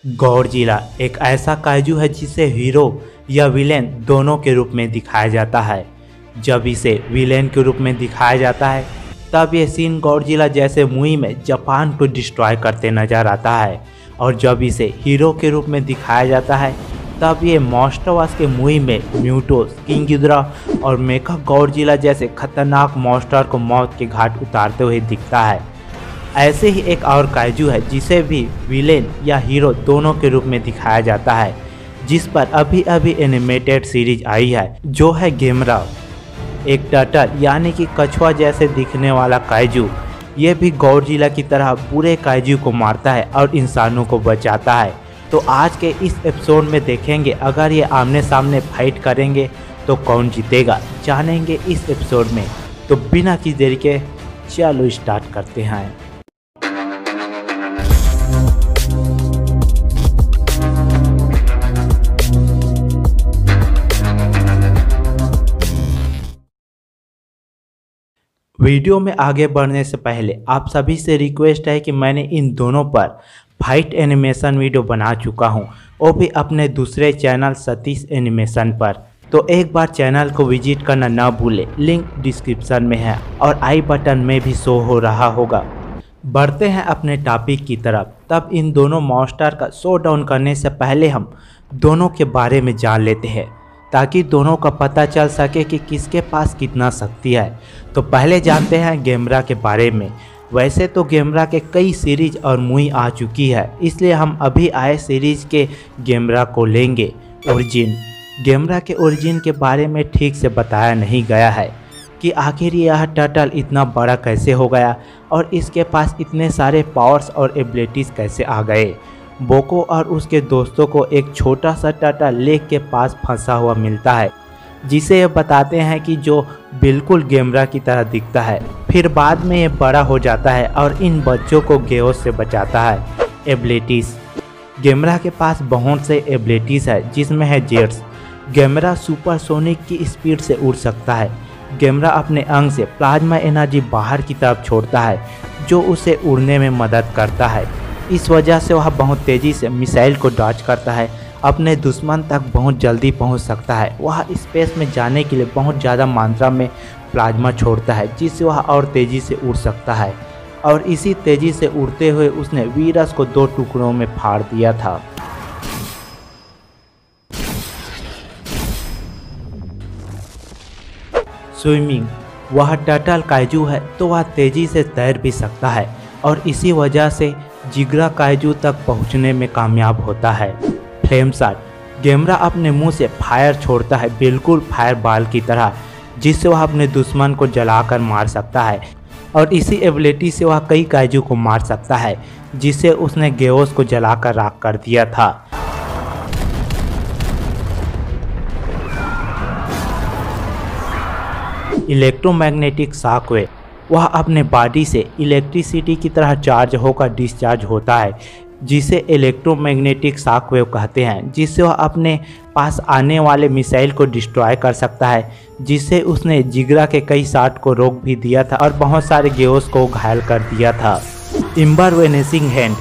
Godzilla एक ऐसा kaiju है जिसे हीरो या विलेन दोनों के रूप में दिखाया जाता है। जब इसे विलेन के रूप में दिखाया जाता है तब ये सीन गॉडजिला जैसे मूवी में जापान को डिस्ट्रॉय करते नजर आता है, और जब इसे हीरो के रूप में दिखाया जाता है तब ये मॉन्स्टरवर्स के मूवी में म्यूटोस, किंग गिडोरा और मेका गॉडजिला जैसे खतरनाक मॉन्स्टर को मौत के घाट उतारते हुए दिखता है। ऐसे ही एक और काइजू है जिसे भी विलेन या हीरो दोनों के रूप में दिखाया जाता है, जिस पर अभी अभी एनिमेटेड सीरीज आई है, जो है गेमरा। एक टर्टल यानी कि कछुआ जैसे दिखने वाला काइजू, ये भी गॉडजिला की तरह पूरे काइजू को मारता है और इंसानों को बचाता है। तो आज के इस एपिसोड में देखेंगे अगर ये आमने सामने फाइट करेंगे तो कौन जीतेगा, जानेंगे इस एपिसोड में। तो बिना किसी देरी के चलो स्टार्ट करते हैं। वीडियो में आगे बढ़ने से पहले आप सभी से रिक्वेस्ट है कि मैंने इन दोनों पर फाइट एनिमेशन वीडियो बना चुका हूं, वो भी अपने दूसरे चैनल सतीश एनिमेशन पर। तो एक बार चैनल को विजिट करना ना भूले, लिंक डिस्क्रिप्शन में है और आई बटन में भी शो हो रहा होगा। बढ़ते हैं अपने टॉपिक की तरफ। तब इन दोनों मॉन्स्टर का शो डाउन करने से पहले हम दोनों के बारे में जान लेते हैं, ताकि दोनों का पता चल सके कि किसके पास कितना शक्ति है। तो पहले जानते हैं गेमरा के बारे में। वैसे तो गेमरा के कई सीरीज और मूवी आ चुकी है, इसलिए हम अभी आए सीरीज के गेमरा को लेंगे। ओरिजिन। गेमरा के ओरिजिन के बारे में ठीक से बताया नहीं गया है कि आखिर यह टर्टल इतना बड़ा कैसे हो गया और इसके पास इतने सारे पावर्स और एबिलिटीज़ कैसे आ गए। बोको और उसके दोस्तों को एक छोटा सा टर्टल लेक के पास फंसा हुआ मिलता है, जिसे ये बताते हैं कि जो बिल्कुल गेमरा की तरह दिखता है। फिर बाद में ये बड़ा हो जाता है और इन बच्चों को गेओस से बचाता है। एबिलिटीज़। गेमरा के पास बहुत से एबिलिटीज़ है, जिसमें है जेट्स। गेमरा सुपरसोनिक की स्पीड से उड़ सकता है। गेमरा अपने अंग से प्लाज्मा एनर्जी बाहर की तरफ छोड़ता है, जो उसे उड़ने में मदद करता है। इस वजह से वह बहुत तेज़ी से मिसाइल को डॉज करता है, अपने दुश्मन तक बहुत जल्दी पहुंच सकता है। वह स्पेस में जाने के लिए बहुत ज़्यादा मात्रा में प्लाज्मा छोड़ता है, जिससे वह और तेज़ी से उड़ सकता है। और इसी तेज़ी से उड़ते हुए उसने वीरस को 2 टुकड़ों में फाड़ दिया था। स्विमिंग। वह टर्टल काइजू है तो वह तेज़ी से तैर भी सकता है, और इसी वजह से जिगरा काइजू तक पहुंचने में कामयाब होता है। Flame shot. गेमरा अपने मुंह से फायर छोड़ता है, बिल्कुल फायर बॉल की तरह, जिससे वह अपने दुश्मन को जलाकर मार सकता है। और इसी एबिलिटी से वह कई काइजू को मार सकता है, जिससे उसने गेओस को जलाकर राख कर दिया था। Electromagnetic shockwave. वह अपने बॉडी से इलेक्ट्रिसिटी की तरह चार्ज होकर डिस्चार्ज होता है, जिसे इलेक्ट्रोमैग्नेटिक शॉकवेव कहते हैं, जिससे वह अपने पास आने वाले मिसाइल को डिस्ट्रॉय कर सकता है, जिससे उसने जिगरा के कई शॉट को रोक भी दिया था और बहुत सारे गेओस को घायल कर दिया था। इम्बर वेनेसिंग हैंड।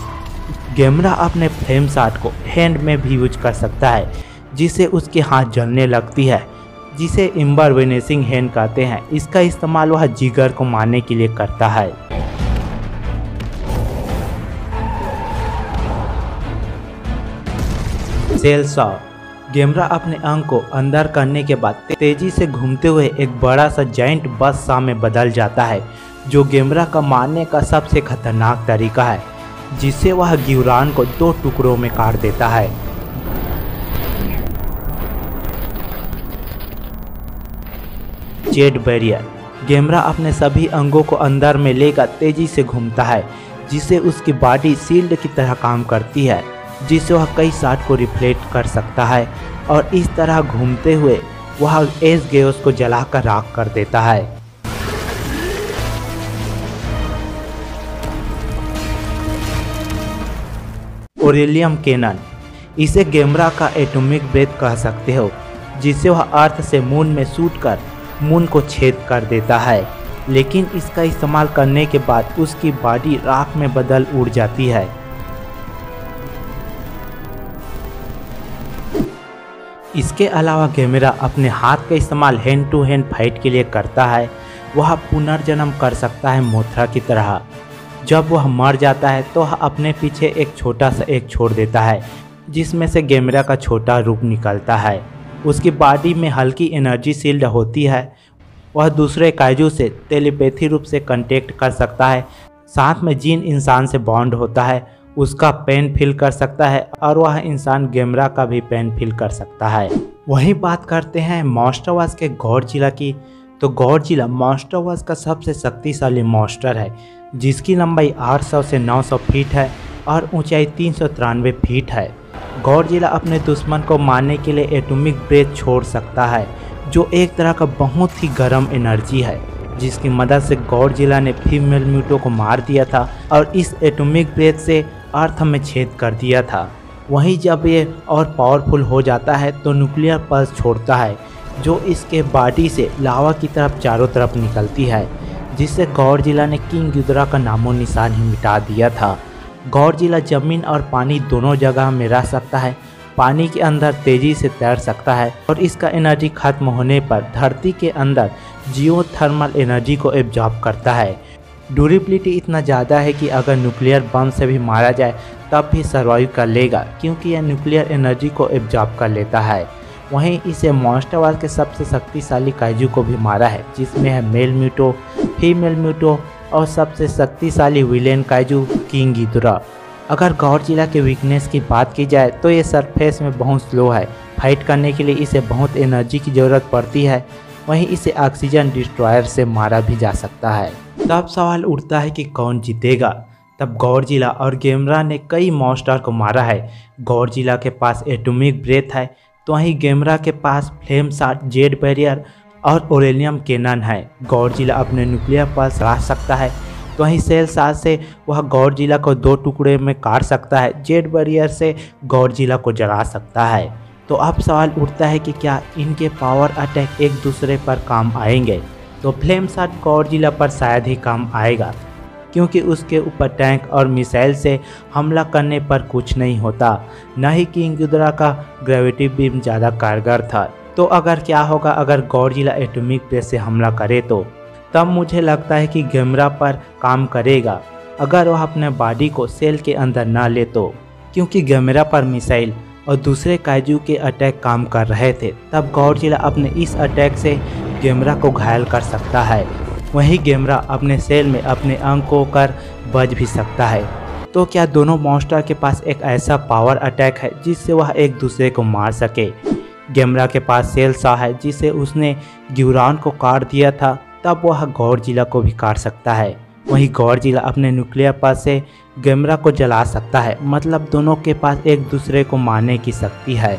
गेमरा अपने फ्लेम शॉट को हैंड में भी यूज कर सकता है, जिससे उसके हाथ जलने लगती है, जिसे इम्बर वेनेसिंग हैंड कहते हैं। इसका इस्तेमाल वह जिगर को मारने के लिए करता है। Cell saw. गेमरा अपने अंग को अंदर करने के बाद तेजी से घूमते हुए एक बड़ा सा जाइंट बस सॉ में बदल जाता है, जो गेमरा का मारने का सबसे खतरनाक तरीका है, जिससे वह गिवरान को 2 टुकड़ों में काट देता है। Jet barrier. गेमरा अपने सभी अंगों को अंदर में लेकर तेजी से घूमता है, जिससे उसकी बॉडी शील्ड की तरह काम करती है, जिससे वह कई शॉट को रिफ्लेक्ट कर सकता है, और इस तरह घूमते हुए वह एस गेओस को जलाकर राख कर देता है। ओरेलियम कैनन। इसे गेमरा का एटॉमिक ब्रेथ कह सकते हो, जिससे वह अर्थ से मून में शूट कर मून को छेद कर देता है, लेकिन इसका इस्तेमाल करने के बाद उसकी बॉडी राख में बदल उड़ जाती है। इसके अलावा गेमरा अपने हाथ का इस्तेमाल हैंड टू हैंड फाइट के लिए करता है। वह पुनर्जन्म कर सकता है मोथरा की तरह। जब वह मर जाता है तो वह अपने पीछे एक छोटा सा एग छोड़ देता है, जिसमें से गेमरा का छोटा रूप निकलता है। उसकी बॉडी में हल्की एनर्जी शील्ड होती है। वह दूसरे काइजू से टेलीपैथी रूप से कांटेक्ट कर सकता है। साथ में जिन इंसान से बॉन्ड होता है उसका पेन फील कर सकता है और वह इंसान गेमरा का भी पेन फील कर सकता है। वहीं बात करते हैं मॉन्स्टरवर्स के गॉडजिला की। तो गॉडजिला मॉन्स्टरवर्स का सबसे शक्तिशाली मॉन्स्टर है, जिसकी लंबाई 800 से 900 फीट है और ऊंचाई 393 फीट है। गॉडजिला अपने दुश्मन को मारने के लिए एटॉमिक ब्रेथ छोड़ सकता है, जो एक तरह का बहुत ही गर्म एनर्जी है, जिसकी मदद से गॉडजिला ने फीमेल म्यूटो को मार दिया था और इस एटॉमिक ब्रेथ से अर्थ में छेद कर दिया था। वहीं जब ये और पावरफुल हो जाता है तो न्यूक्लियर पल्स छोड़ता है, जो इसके बॉडी से लावा की तरफ चारों तरफ निकलती है, जिससे गॉडजिला ने किंग गिडोरा का नामो निशान ही मिटा दिया था। गॉडजिला ज़मीन और पानी दोनों जगह में रह सकता है। पानी के अंदर तेज़ी से तैर सकता है और इसका एनर्जी खत्म होने पर धरती के अंदर जियोथर्मल एनर्जी को एब्जॉर्ब करता है। ड्यूरेबिलिटी इतना ज़्यादा है कि अगर न्यूक्लियर बम से भी मारा जाए तब भी सर्वाइव कर लेगा, क्योंकि यह न्यूक्लियर एनर्जी को एब्जॉर्ब कर लेता है। वहीं इसे मॉन्स्टरवर्स के सबसे शक्तिशाली काइजू को भी मारा है, जिसमें है मेल म्यूटो, फीमेल म्यूटो और सबसे शक्तिशाली विलेन काइजू किंग गिडोरा। अगर गॉडजिला के वीकनेस की बात की जाए तो ये सरफेस में बहुत स्लो है। फाइट करने के लिए इसे बहुत एनर्जी की ज़रूरत पड़ती है। वहीं इसे ऑक्सीजन डिस्ट्रॉयर से मारा भी जा सकता है। तब सवाल उठता है कि कौन जीतेगा। तब गॉडजिला और गेमरा ने कई मॉन्स्टर को मारा है। गॉडजिला के पास एटॉमिक ब्रेथ है, तो वहीं गेमरा के पास फ्लेम शॉट, जेड बैरियर और ओरेलियम कैनन है। गॉडजिला अपने न्यूक्लियर पल्स चला सकता है, तो वहीं सेल शॉट से वह गॉडजिला को 2 टुकड़े में काट सकता है। जेड बैरियर से गॉडजिला को जला सकता है। तो अब सवाल उठता है कि क्या इनके पावर अटैक एक दूसरे पर काम आएंगे। तो फ्लेम शॉट गॉडजिला पर शायद ही काम आएगा, क्योंकि उसके ऊपर टैंक और मिसाइल से हमला करने पर कुछ नहीं होता। न ही किंग गिडोरा का ग्रेविटी बीम ज़्यादा कारगर था। तो अगर क्या होगा अगर गॉडजिला एटॉमिक ब्रेथ से हमला करे तो तब मुझे लगता है कि गेमरा पर काम करेगा, अगर वह अपने बॉडी को सेल के अंदर ना ले तो, क्योंकि गेमरा पर मिसाइल और दूसरे काइजू के अटैक काम कर रहे थे। तब गॉडजिला अपने इस अटैक से गेमरा को घायल कर सकता है। वहीं गेमरा अपने सेल में अपने अंग को कर बच भी सकता है। तो क्या दोनों मॉन्स्टर के पास एक ऐसा पावर अटैक है जिससे वह एक दूसरे को मार सके। गेमरा के पास सेल शॉट है, जिसे उसने गिडोरा को काट दिया था, तब वह गॉडजिला को भी काट सकता है। वहीं गॉडजिला अपने न्यूक्लियर पल्स से गेमरा को जला सकता है। मतलब दोनों के पास एक दूसरे को मारने की शक्ति है।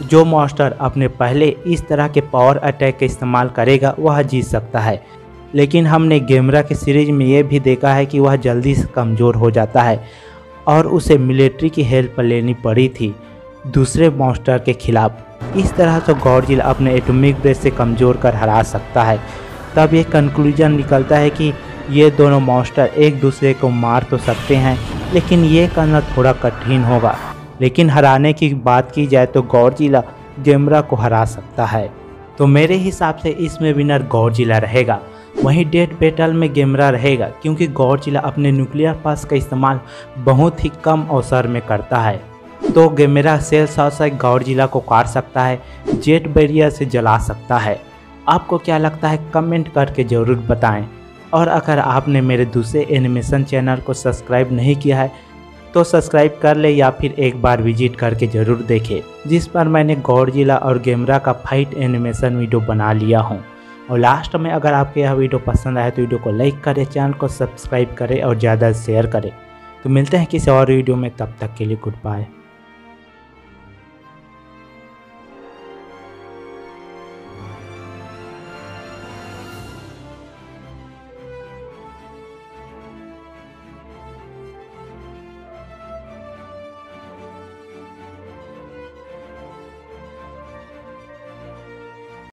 जो मॉन्स्टर अपने पहले इस तरह के पावर अटैक का इस्तेमाल करेगा वह जीत सकता है। लेकिन हमने गेमरा के सीरीज में ये भी देखा है कि वह जल्दी से कमज़ोर हो जाता है और उसे मिलिट्री की हेल्प लेनी पड़ी थी दूसरे मॉन्स्टर के खिलाफ। इस तरह से गॉडजिला अपने एटॉमिक ब्रेथ से कमज़ोर कर हरा सकता है। तब ये कंक्लूजन निकलता है कि ये दोनों मॉन्स्टर एक दूसरे को मार तो सकते हैं, लेकिन ये करना थोड़ा कठिन होगा। लेकिन हराने की बात की जाए तो गॉडजिला गेमरा को हरा सकता है। तो मेरे हिसाब से इसमें विनर गॉडजिला रहेगा। वहीं डेथ बैटल में गेमरा रहेगा, क्योंकि गॉडजिला अपने न्यूक्लियर पल्स का इस्तेमाल बहुत ही कम अवसर में करता है। तो गेमरा सेल शॉट से गॉडजिला को काट सकता है, जेट बैरियर से जला सकता है। आपको क्या लगता है कमेंट करके ज़रूर बताएं। और अगर आपने मेरे दूसरे एनिमेशन चैनल को सब्सक्राइब नहीं किया है तो सब्सक्राइब कर ले, या फिर एक बार विजिट करके ज़रूर देखें, जिस पर मैंने गॉडजिला और गेमरा का फाइट एनिमेशन वीडियो बना लिया हूँ। और लास्ट में अगर आपको यह वीडियो पसंद आए तो वीडियो को लाइक करें, चैनल को सब्सक्राइब करें और ज़्यादा शेयर करें। तो मिलते हैं किसी और वीडियो में, तब तक के लिए गुड बाय।